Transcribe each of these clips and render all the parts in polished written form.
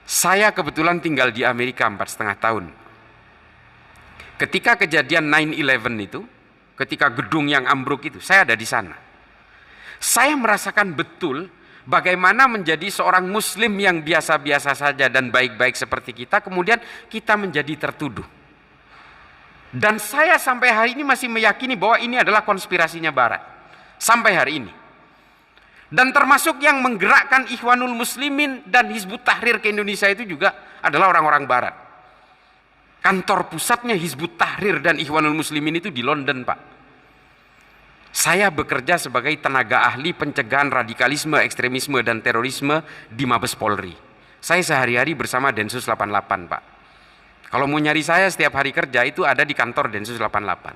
Saya kebetulan tinggal di Amerika 4,5 tahun. Ketika kejadian 9/11 itu, ketika gedung yang ambruk itu, saya ada di sana. Saya merasakan betul bagaimana menjadi seorang muslim yang biasa-biasa saja dan baik-baik seperti kita, kemudian kita menjadi tertuduh. Dan saya sampai hari ini masih meyakini bahwa ini adalah konspirasinya Barat. Sampai hari ini. Dan termasuk yang menggerakkan Ikhwanul Muslimin dan Hizbut Tahrir ke Indonesia itu juga adalah orang-orang Barat. Kantor pusatnya Hizbut Tahrir dan Ikhwanul Muslimin itu di London, Pak. Saya bekerja sebagai tenaga ahli pencegahan radikalisme, ekstremisme, dan terorisme di Mabes Polri. Saya sehari-hari bersama Densus 88, Pak. Kalau mau nyari saya setiap hari kerja itu ada di kantor Densus 88.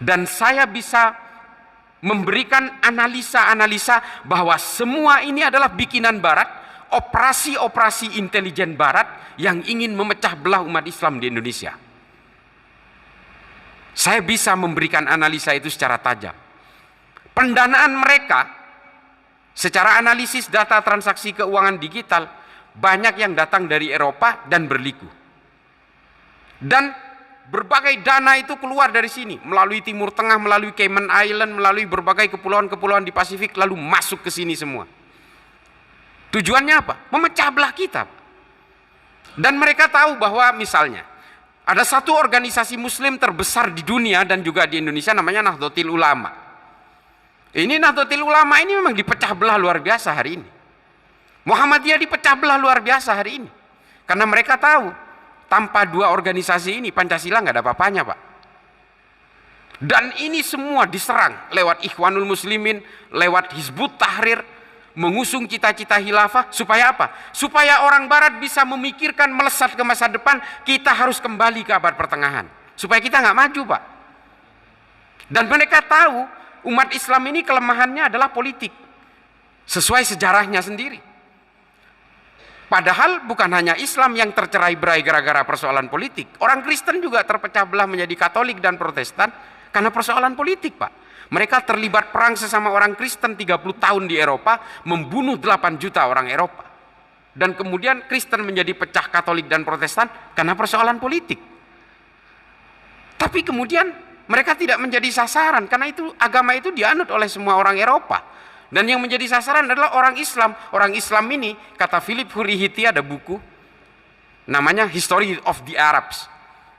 Dan saya bisa memberikan analisa-analisa bahwa semua ini adalah bikinan Barat, operasi-operasi intelijen Barat yang ingin memecah belah umat Islam di Indonesia. Saya bisa memberikan analisa itu secara tajam. Pendanaan mereka secara analisis data transaksi keuangan digital banyak yang datang dari Eropa dan berliku. Dan berbagai dana itu keluar dari sini, melalui Timur Tengah, melalui Cayman Island, melalui berbagai kepulauan-kepulauan di Pasifik, lalu masuk ke sini semua. Tujuannya apa? Memecah belah kita. Dan mereka tahu bahwa misalnya, ada satu organisasi muslim terbesar di dunia dan juga di Indonesia namanya Nahdlatul Ulama. Ini Nahdlatul Ulama ini memang dipecah belah luar biasa hari ini. Muhammadiyah dipecah belah luar biasa hari ini. Karena mereka tahu, tanpa dua organisasi ini Pancasila nggak ada apa-apanya, Pak. Dan ini semua diserang lewat Ikhwanul Muslimin, lewat Hizbut Tahrir, mengusung cita-cita khilafah. Supaya apa? Supaya orang Barat bisa memikirkan melesat ke masa depan, kita harus kembali ke abad pertengahan. Supaya kita nggak maju, Pak. Dan mereka tahu umat Islam ini kelemahannya adalah politik, sesuai sejarahnya sendiri. Padahal bukan hanya Islam yang tercerai-berai gara-gara persoalan politik. Orang Kristen juga terpecah belah menjadi Katolik dan Protestan karena persoalan politik, Pak. Mereka terlibat perang sesama orang Kristen 30 tahun di Eropa, membunuh 8 juta orang Eropa. Dan kemudian Kristen menjadi pecah Katolik dan Protestan karena persoalan politik. Tapi kemudian mereka tidak menjadi sasaran karena itu agama itu dianut oleh semua orang Eropa. Dan yang menjadi sasaran adalah orang Islam. Orang Islam ini, kata Philip Hurihiti, ada buku namanya History of the Arabs,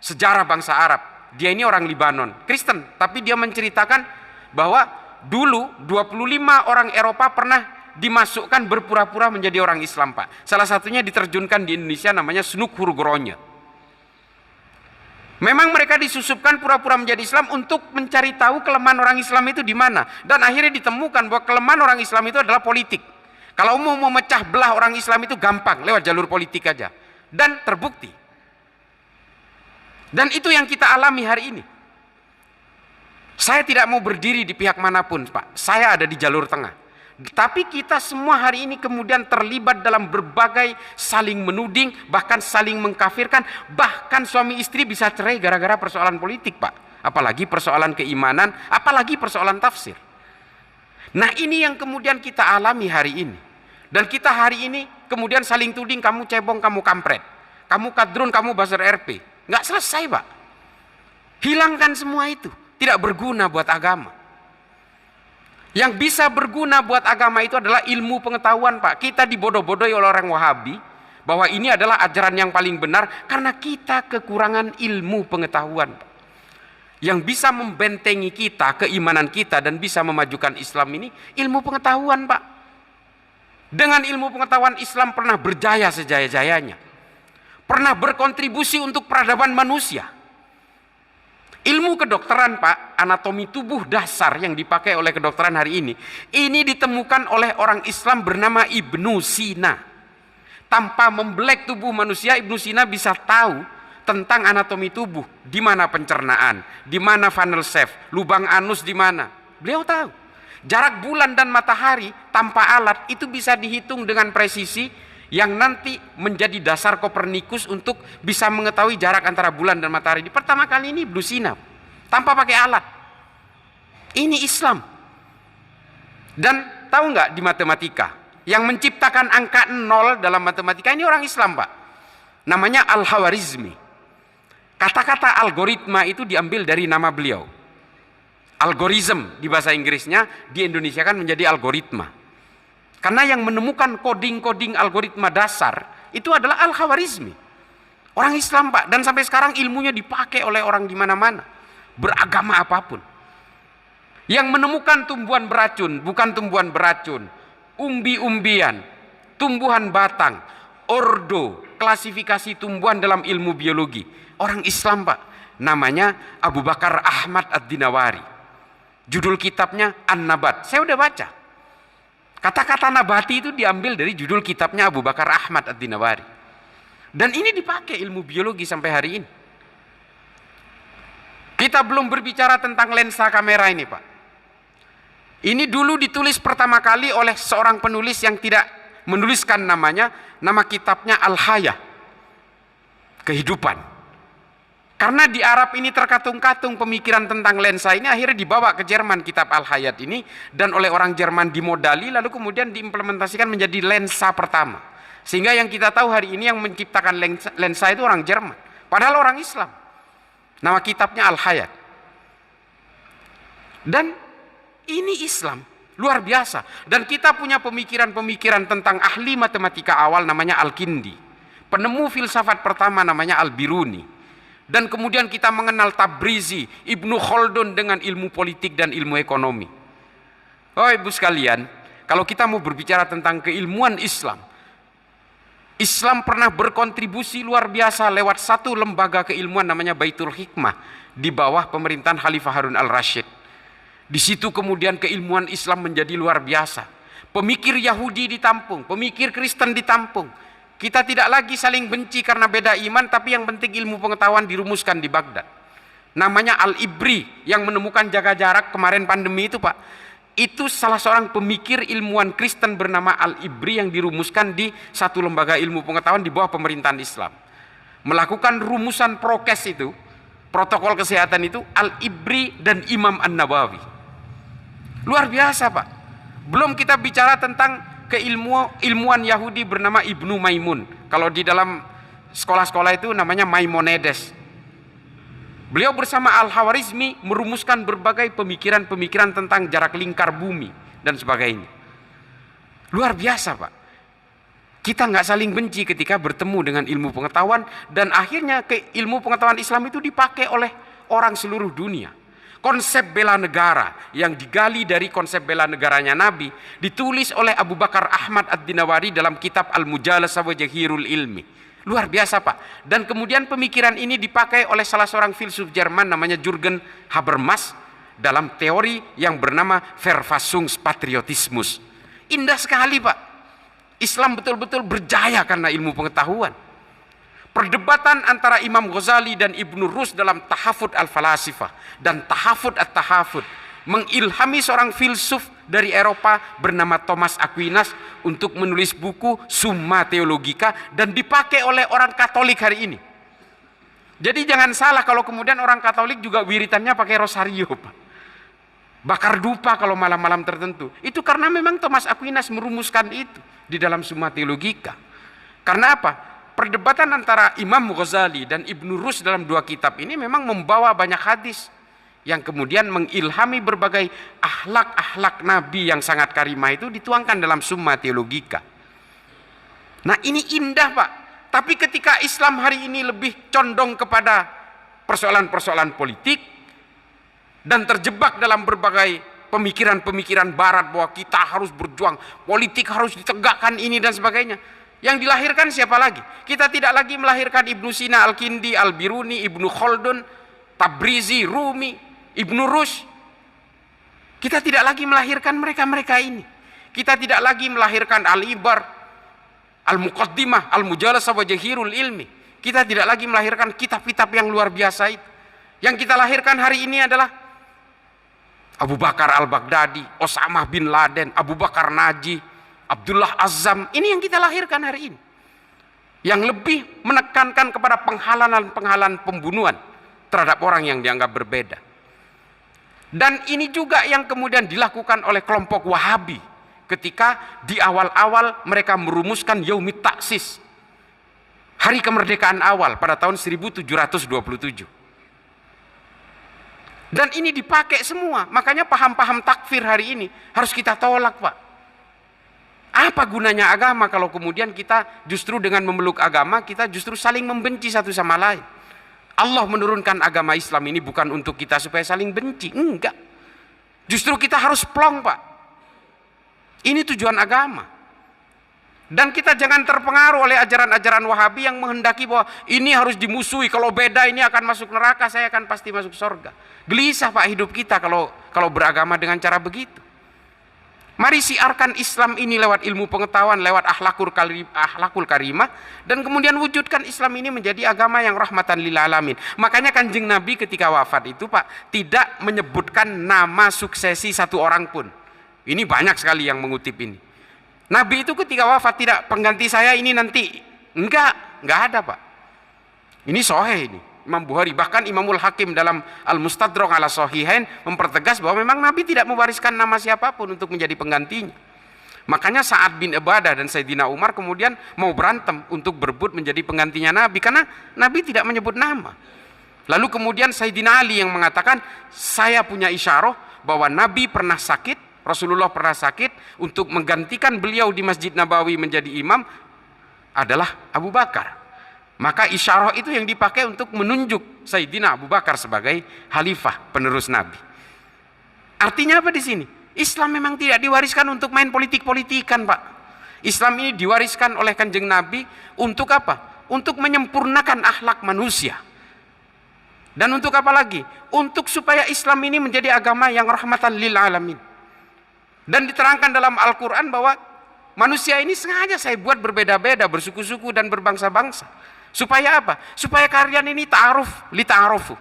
sejarah bangsa Arab. Dia ini orang Libanon, Kristen, tapi dia menceritakan bahwa dulu 25 orang Eropa pernah dimasukkan berpura-pura menjadi orang Islam, Pak. Salah satunya diterjunkan di Indonesia namanya Snuk Hurgronya. Memang mereka disusupkan pura-pura menjadi Islam untuk mencari tahu kelemahan orang Islam itu di mana. Dan akhirnya ditemukan bahwa kelemahan orang Islam itu adalah politik. Kalau mau memecah belah orang Islam itu gampang, lewat jalur politik aja. Dan terbukti. Dan itu yang kita alami hari ini. Saya tidak mau berdiri di pihak manapun, Pak. Saya ada di jalur tengah. Tapi kita semua hari ini kemudian terlibat dalam berbagai saling menuding, bahkan saling mengkafirkan, bahkan suami istri bisa cerai gara-gara persoalan politik, Pak. Apalagi persoalan keimanan, apalagi persoalan tafsir. Nah, ini yang kemudian kita alami hari ini. Dan kita hari ini kemudian saling tuding, kamu cebong, kamu kampret. Kamu kadrun, kamu buzzer RP. Nggak selesai, Pak. Hilangkan semua itu. Tidak berguna buat agama. Yang bisa berguna buat agama itu adalah ilmu pengetahuan, Pak. Kita dibodoh-bodohi oleh orang Wahabi bahwa ini adalah ajaran yang paling benar karena kita kekurangan ilmu pengetahuan, Pak. Yang bisa membentengi kita, keimanan kita, dan bisa memajukan Islam ini ilmu pengetahuan, Pak. Dengan ilmu pengetahuan Islam pernah berjaya sejaya-jayanya, pernah berkontribusi untuk peradaban manusia. Ilmu kedokteran, Pak, anatomi tubuh dasar yang dipakai oleh kedokteran hari ini ditemukan oleh orang Islam bernama Ibnu Sina. Tanpa membelek tubuh manusia, Ibnu Sina bisa tahu tentang anatomi tubuh, di mana pencernaan, di mana funnel shaft, lubang anus di mana. Beliau tahu. Jarak bulan dan matahari tanpa alat itu bisa dihitung dengan presisi yang nanti menjadi dasar Kopernikus untuk bisa mengetahui jarak antara bulan dan matahari. Di pertama kali ini Ibnu Sina, tanpa pakai alat. Ini Islam. Dan tahu nggak di matematika, Yang menciptakan angka 0 dalam matematika ini orang Islam, Pak. Namanya Al-Khwarizmi. Kata-kata algoritma itu diambil dari nama beliau. Algorithm di bahasa Inggrisnya, di Indonesia kan menjadi algoritma. Karena yang menemukan coding-coding algoritma dasar itu adalah Al-Khwarizmi. Orang Islam, Pak, dan sampai sekarang ilmunya dipakai oleh orang di mana-mana, beragama apapun. Yang menemukan tumbuhan beracun, bukan tumbuhan beracun, umbi-umbian, tumbuhan batang, ordo, klasifikasi tumbuhan dalam ilmu biologi. Orang Islam, Pak, namanya Abu Bakar Ahmad Ad-Dinawari. Judul kitabnya An-Nabat. Saya udah baca. Kata-kata nabati itu diambil dari judul kitabnya Abu Bakar Ahmad Ad-Dinawari. Dan ini dipakai ilmu biologi sampai hari ini. Kita belum berbicara tentang lensa kamera ini, Pak. Ini dulu ditulis pertama kali oleh seorang penulis yang tidak menuliskan namanya, nama kitabnya Al-Hayah, kehidupan. Karena di Arab ini terkatung-katung pemikiran tentang lensa ini, akhirnya dibawa ke Jerman kitab Al-Hayat ini, dan oleh orang Jerman dimodali, lalu kemudian diimplementasikan menjadi lensa pertama. Sehingga yang kita tahu hari ini yang menciptakan lensa itu orang Jerman, padahal orang Islam. Nama kitabnya Al-Hayat. Dan ini Islam, luar biasa. Dan kita punya pemikiran-pemikiran tentang ahli matematika awal namanya Al-Kindi. Penemu filsafat pertama namanya Al-Biruni. Dan kemudian kita mengenal Tabrizi, Ibnu Khaldun dengan ilmu politik dan ilmu ekonomi. Oh ibu sekalian, kalau kita mau berbicara tentang keilmuan Islam, Islam pernah berkontribusi luar biasa lewat satu lembaga keilmuan namanya Baitul Hikmah di bawah pemerintahan Khalifah Harun al-Rasyid. Di situ kemudian keilmuan Islam menjadi luar biasa. Pemikir Yahudi ditampung, pemikir Kristen ditampung. Kita tidak lagi saling benci karena beda iman, tapi yang penting ilmu pengetahuan dirumuskan di Baghdad. Namanya Al-Ibri yang menemukan jaga jarak kemarin pandemi itu, Pak. Itu salah seorang pemikir ilmuwan Kristen bernama Al-Ibri yang dirumuskan di satu lembaga ilmu pengetahuan di bawah pemerintahan Islam. Melakukan rumusan prokes itu, protokol kesehatan itu, Al-Ibri dan Imam An-Nawawi. Luar biasa, Pak. Belum kita bicara tentang ilmuwan Yahudi bernama Ibnu Maimun. Kalau di dalam sekolah-sekolah itu namanya Maimonides. Beliau bersama Al-Khwarizmi merumuskan berbagai pemikiran-pemikiran tentang jarak lingkar bumi dan sebagainya. Luar biasa, Pak. Kita nggak saling benci ketika bertemu dengan ilmu pengetahuan, dan akhirnya ilmu pengetahuan Islam itu dipakai oleh orang seluruh dunia. Konsep bela negara yang digali dari konsep bela negaranya Nabi ditulis oleh Abu Bakar Ahmad Ad-Dinawari dalam kitab Al-Mujalasah wa Jahirul Ilmi. Luar biasa, Pak. Dan kemudian pemikiran ini dipakai oleh salah seorang filsuf Jerman namanya Jürgen Habermas dalam teori yang bernama Verfassungspatriotismus. Indah sekali, Pak. Islam betul-betul berjaya karena ilmu pengetahuan. Perdebatan antara Imam Ghazali dan Ibnu Rushd dalam Tahafud al-Falasifah dan Tahafud at-Tahafud mengilhami seorang filsuf dari Eropa bernama Thomas Aquinas untuk menulis buku Summa Theologica, dan dipakai oleh orang Katolik hari ini. Jadi jangan salah kalau kemudian orang Katolik juga wiritannya pakai rosario, Pak. Bakar dupa kalau malam-malam tertentu. Itu karena memang Thomas Aquinas merumuskan itu di dalam Summa Theologica. Karena apa? Perdebatan antara Imam Ghazali dan Ibnu Rushd dalam dua kitab ini memang membawa banyak hadis yang kemudian mengilhami berbagai akhlak-akhlak Nabi yang sangat karimah itu dituangkan dalam Summa Theologica. Nah ini indah, Pak. Tapi ketika Islam hari ini lebih condong kepada persoalan-persoalan politik dan terjebak dalam berbagai pemikiran-pemikiran barat bahwa kita harus berjuang, politik harus ditegakkan ini dan sebagainya. Yang dilahirkan siapa lagi? Kita tidak lagi melahirkan Ibnu Sina, Al-Kindi, Al-Biruni, Ibnu Khaldun, Tabrizi, Rumi, Ibnu Rushd. Kita tidak lagi melahirkan mereka-mereka ini. Kita tidak lagi melahirkan Al-Ibar, Al-Muqaddimah, Al-Mujalasah wa Jahirul Ilmi. Kita tidak lagi melahirkan kitab-kitab yang luar biasa itu. Yang kita lahirkan hari ini adalah Abu Bakar Al-Baghdadi, Osama bin Laden, Abu Bakar Naji, Abdullah Azzam. Ini yang kita lahirkan hari ini, yang lebih menekankan kepada penghalang pembunuhan terhadap orang yang dianggap berbeda. Dan ini juga yang kemudian dilakukan oleh kelompok Wahabi ketika di awal-awal mereka merumuskan Yaumit Ta'sis, hari kemerdekaan awal pada tahun 1727. Dan ini dipakai semua. Makanya paham-paham takfir hari ini harus kita tolak, Pak. Apa gunanya agama kalau kemudian kita justru dengan memeluk agama, kita justru saling membenci satu sama lain. Allah menurunkan agama Islam ini bukan untuk kita supaya saling benci. Enggak. Justru kita harus plong, Pak. Ini tujuan agama. Dan kita jangan terpengaruh oleh ajaran-ajaran Wahabi yang menghendaki bahwa ini harus dimusuhi. Kalau beda ini akan masuk neraka, saya akan pasti masuk surga. Gelisah, Pak, hidup kita kalau beragama dengan cara begitu. Mari siarkan Islam ini lewat ilmu pengetahuan, lewat akhlakul karimah, dan kemudian wujudkan Islam ini menjadi agama yang rahmatan lil alamin. Makanya Kanjeng Nabi ketika wafat itu, Pak, tidak menyebutkan nama suksesi satu orang pun. Ini banyak sekali yang mengutip ini. Nabi itu ketika wafat tidak pengganti saya ini nanti. Enggak ada, Pak. Ini sahih ini. Imam Bukhari, bahkan Imamul Hakim dalam Al-Mustadrak ala Sahihain mempertegas bahwa memang Nabi tidak mewariskan nama siapapun untuk menjadi penggantinya. Makanya Sa'ad bin Ubadah dan Sayyidina Umar kemudian mau berantem untuk berebut menjadi penggantinya Nabi karena Nabi tidak menyebut nama. Lalu kemudian Sayyidina Ali yang mengatakan, saya punya isyarah bahwa Nabi pernah sakit, Rasulullah pernah sakit, untuk menggantikan beliau di Masjid Nabawi menjadi imam adalah Abu Bakar. Maka isyarah itu yang dipakai untuk menunjuk Sayyidina Abu Bakar sebagai khalifah penerus Nabi. Artinya apa di sini? Islam memang tidak diwariskan untuk main politik-politikan, Pak. Islam ini diwariskan oleh Kanjeng Nabi untuk apa? Untuk menyempurnakan akhlak manusia. Dan untuk apa lagi? Untuk supaya Islam ini menjadi agama yang rahmatan lil alamin. Dan diterangkan dalam Al-Quran bahwa manusia ini sengaja saya buat berbeda-beda, bersuku-suku dan berbangsa-bangsa. Supaya apa? Supaya kalian ini ta'aruf, li ta'arufu.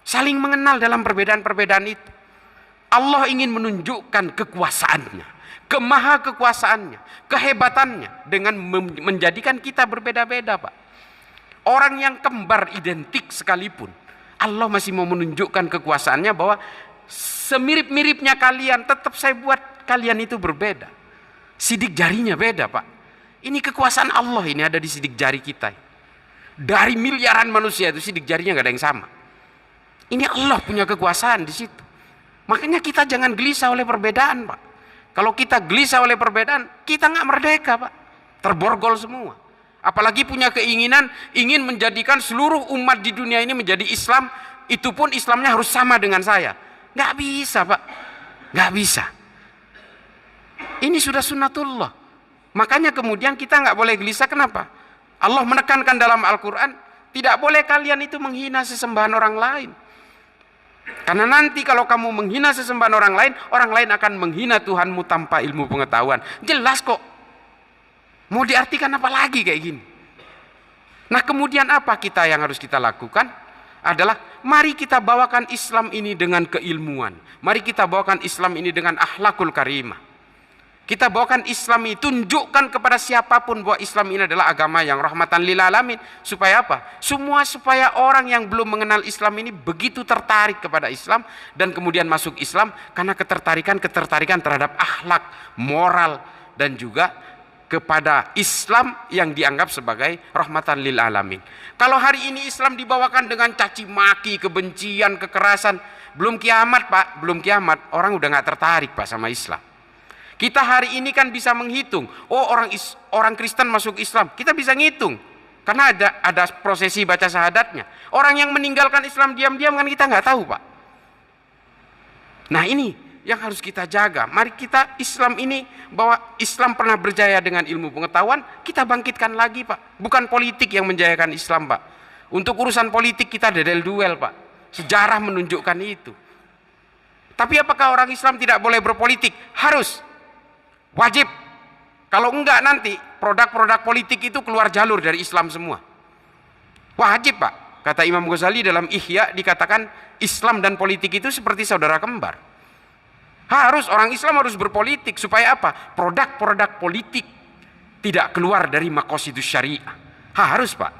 Saling mengenal dalam perbedaan-perbedaan itu. Allah ingin menunjukkan kekuasaannya, kemaha kekuasaannya, kehebatannya dengan menjadikan kita berbeda-beda, Pak. Orang yang kembar identik sekalipun, Allah masih mau menunjukkan kekuasaannya bahwa semirip-miripnya kalian, tetap saya buat kalian itu berbeda. Sidik jarinya beda, Pak. Ini kekuasaan Allah ini ada di sidik jari kita. Dari miliaran manusia itu sidik jarinya gak ada yang sama. Ini Allah punya kekuasaan di situ. Makanya kita jangan gelisah oleh perbedaan, Pak. Kalau kita gelisah oleh perbedaan, kita nggak merdeka, Pak. Terborgol semua. Apalagi punya keinginan ingin menjadikan seluruh umat di dunia ini menjadi Islam, itu pun Islamnya harus sama dengan saya. Nggak bisa, Pak. Nggak bisa. Ini sudah sunnatullah. Makanya kemudian kita nggak boleh gelisah. Kenapa? Allah menekankan dalam Al-Quran, tidak boleh kalian itu menghina sesembahan orang lain. Karena nanti kalau kamu menghina sesembahan orang lain akan menghina Tuhanmu tanpa ilmu pengetahuan. Jelas kok. Mau diartikan apa lagi kayak gini? Nah, kemudian apa kita yang harus kita lakukan? Adalah mari kita bawakan Islam ini dengan keilmuan. Mari kita bawakan Islam ini dengan akhlakul karimah. Kita bawakan Islam ini, tunjukkan kepada siapapun bahwa Islam ini adalah agama yang rahmatan lil alamin. Supaya apa? Supaya orang yang belum mengenal Islam ini begitu tertarik kepada Islam dan kemudian masuk Islam karena ketertarikan terhadap akhlak, moral dan juga kepada Islam yang dianggap sebagai rahmatan lil alamin. Kalau hari ini Islam dibawakan dengan caci maki, kebencian, kekerasan, belum kiamat, Pak, belum kiamat, orang udah nggak tertarik, Pak, sama Islam. Kita hari ini kan bisa menghitung, oh orang Kristen masuk Islam, kita bisa ngitung karena ada prosesi baca syahadatnya. Orang yang meninggalkan Islam diam-diam kan kita nggak tahu, Pak. Nah, ini yang harus kita jaga. Mari kita Islam ini, bahwa Islam pernah berjaya dengan ilmu pengetahuan, kita bangkitkan lagi, Pak. Bukan politik yang menjayakan Islam, Pak. Untuk urusan politik kita dedel duel, Pak. Sejarah menunjukkan itu. Tapi apakah orang Islam tidak boleh berpolitik? Harus. Wajib. Kalau enggak nanti produk-produk politik itu keluar jalur dari Islam semua. Wajib, Pak. Kata Imam Ghazali dalam Ihya dikatakan Islam dan politik itu seperti saudara kembar. Harus, orang Islam harus berpolitik. Supaya apa? Produk-produk politik tidak keluar dari maqasidus syariah. Harus, Pak.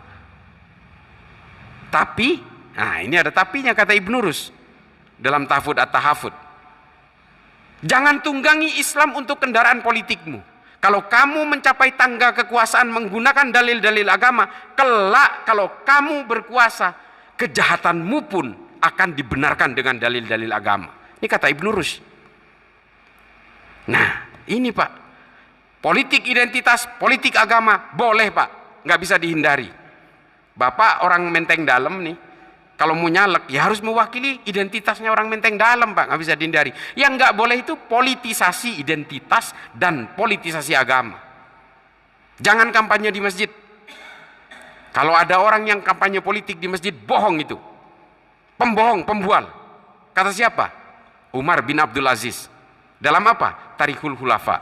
Tapi, nah ini ada tapinya kata Ibnu Rus dalam Tahfud at-Tahafud. Jangan tunggangi Islam untuk kendaraan politikmu. Kalau kamu mencapai tangga kekuasaan menggunakan dalil-dalil agama, kelak kalau kamu berkuasa, kejahatanmu pun akan dibenarkan dengan dalil-dalil agama. Ini kata Ibnu Rushd. Nah, ini Pak, politik identitas, politik agama, boleh Pak, nggak bisa dihindari. Bapak orang Menteng Dalam nih, kalau mau nyalek, ya harus mewakili identitasnya orang Menteng Dalam Pak, nggak bisa dihindari. Yang nggak boleh itu politisasi identitas dan politisasi agama. Jangan kampanye di masjid. Kalau ada orang yang kampanye politik di masjid, bohong itu. Pembohong, pembual. Kata siapa? Umar bin Abdul Aziz. Dalam apa? Tarikhul Khulafa,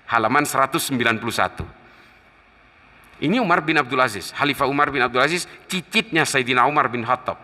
halaman 191. Ini Umar bin Abdul Aziz, Khalifah Umar bin Abdul Aziz, cicitnya Sayyidina Umar bin Khattab.